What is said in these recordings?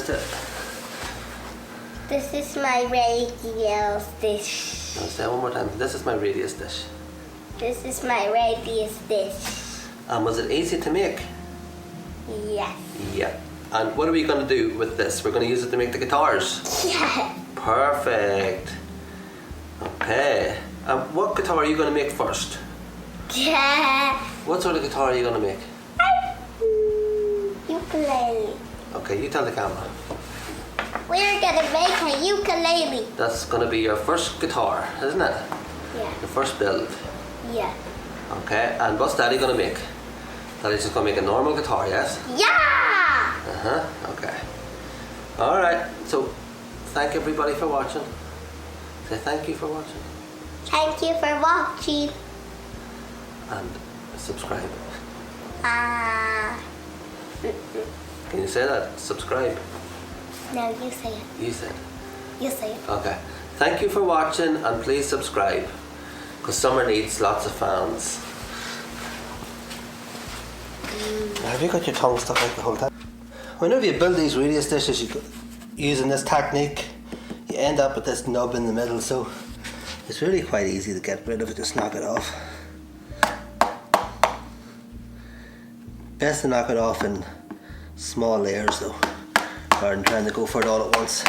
That's it. This is my radius dish. Now say it one more time. This is my radius dish. This is my radius dish. And was it easy to make? Yes. Yeah. And what are we going to do with this? We're going to use it to make the guitars. Yeah. Perfect. Okay. What guitar are you going to make first? Yeah. What sort of guitar are you going to make? Ukulele. Okay, you tell the camera. We're gonna make a ukulele. That's going to be your first guitar, isn't it? Yeah. The first build. Yeah. Okay, and what's Daddy going to make? Daddy's just going to make a normal guitar, yes? Yeah. Okay. Alright, so thank everybody for watching. Say thank you for watching. Thank you for watching. And subscribe. Can you say that? Subscribe. No, you say it. You said. You say it. Okay. Thank you for watching and please subscribe. Because summer needs lots of fans. Have you got your tongue stuck out the whole time? Whenever you build these radius dishes using this technique, you end up with this nub in the middle, so it's really quite easy to get rid of it, just knock it off. Best to knock it off in small layers though, rather than trying to go for it all at once.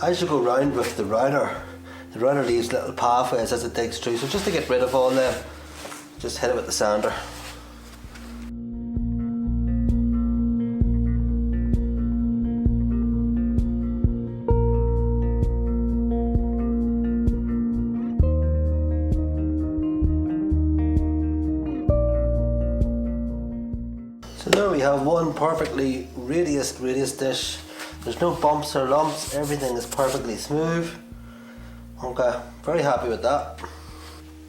As you go round with the router leaves little pathways as it digs through, so just to get rid of all them, just hit it with the sander. So there we have one perfectly radius dish. There's no bumps or lumps, everything is perfectly smooth. Okay, very happy with that.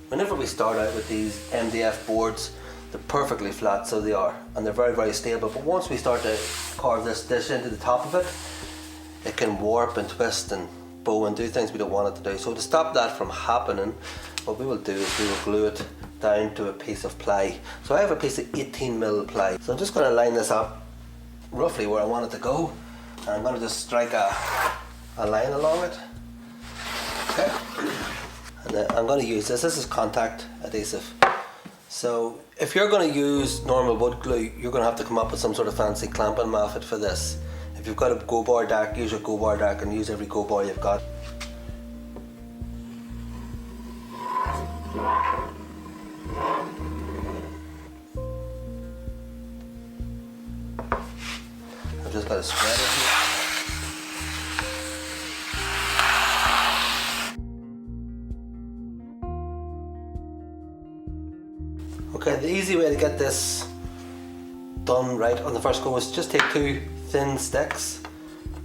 Whenever we start out with these MDF boards, they're perfectly flat, so they are, and they're very, very stable. But once we start to carve this dish into the top of it, it can warp and twist and bow and do things we don't want it to do. So to stop that from happening, what we will do is we will glue it down to a piece of ply. So I have a piece of 18mm ply. So I'm just going to line this up roughly where I want it to go. And I'm going to just strike a line along it. Okay. And then I'm going to use this. This is contact adhesive. So if you're going to use normal wood glue, you're going to have to come up with some sort of fancy clamping method for this. If you've got a go bar deck, use your go bar deck and use every go bar you've got. I've just got to spread it here. Okay, the easy way to get this done right on the first go is just take two thin sticks,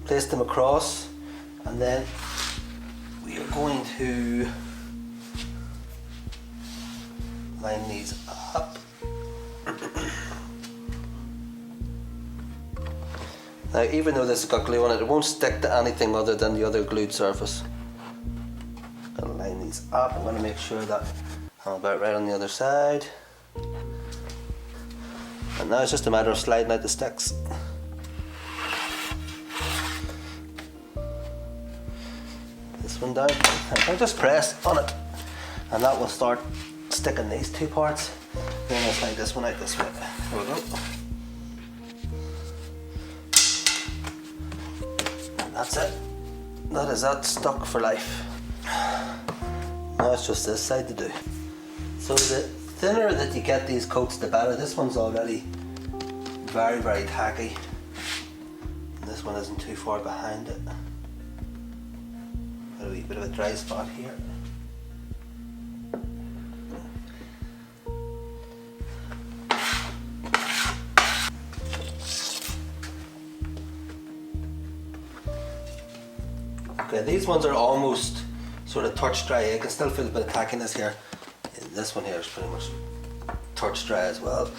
place them across, and then we are going to line these up. Now, even though this has got glue on it, it won't stick to anything other than the other glued surface. I'm going to line these up. I'm going to make sure that I'm about right on the other side. And now it's just a matter of sliding out the sticks. This one down. I just press on it, and that will start sticking these two parts. Then I'll slide this one out this way. There we go. That's it. That is that stuck for life. Now it's just this side to do. So the thinner that you get these coats, the better. This one's already very, very tacky. And this one isn't too far behind it. Got a wee bit of a dry spot here. Okay, these ones are almost sort of touch dry. I can still feel a bit of tackiness here. And this one here is pretty much touch dry as well.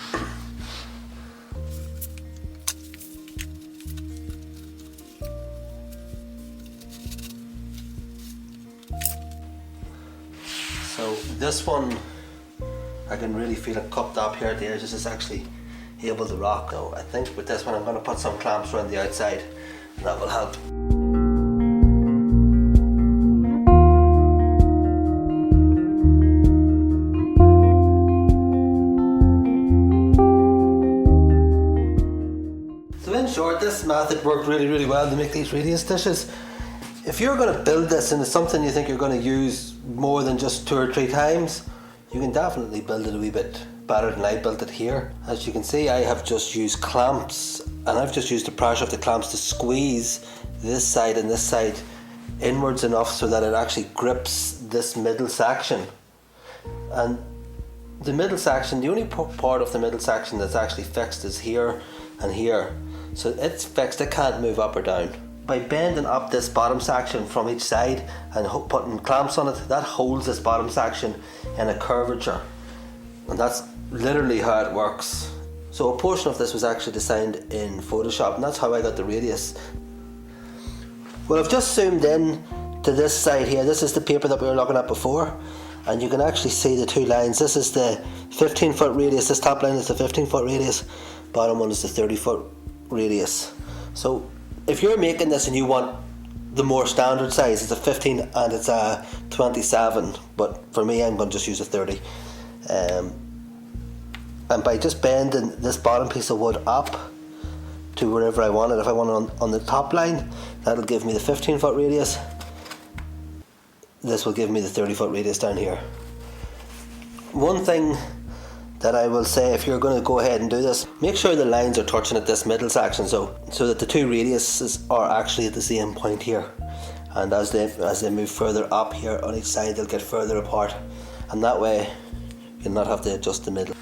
So this one, I can really feel it cupped up here at the edges. It's actually able to rock. So I think with this one I'm going to put some clamps around the outside and that will help. So in short, this method worked really well to make these radius dishes. If you're going to build this and it's something you think you're going to use more than just 2 or 3 times, you can definitely build it a wee bit better than I built it here. As you can see, I have just used clamps, and I've just used the pressure of the clamps to squeeze this side and this side inwards enough so that it actually grips this middle section. And the middle section, the only part of the middle section that's actually fixed is here and here. So it's fixed, it can't move up or down. By bending up this bottom section from each side and putting clamps on it, that holds this bottom section in a curvature. And that's literally how it works. So a portion of this was actually designed in Photoshop, and that's how I got the radius. Well, I've just zoomed in to this side here. This is the paper that we were looking at before, and you can actually see the 2 lines. This is the 15-foot radius, this top line is the 15-foot radius, bottom one is the 30-foot radius. So if you're making this and you want the more standard size, it's a 15 and it's a 27, but for me I'm going to just use a 30. And by just bending this bottom piece of wood up to wherever I want it, if I want it on the top line, that'll give me the 15-foot radius. This will give me the 30-foot radius down here. One thing that I will say, if you're going to go ahead and do this, make sure the lines are touching at this middle section, so that the 2 radiuses are actually at the same point here, and as they move further up here on each side, they'll get further apart, and that way you'll not have to adjust the middle.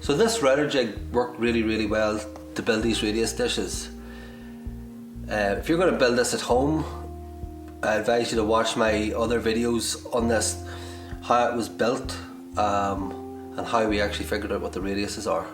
So this router jig worked really well to build these radius dishes. If you're going to build this at home, I advise you to watch my other videos on this, how it was built, and how we actually figured out what the radiuses are.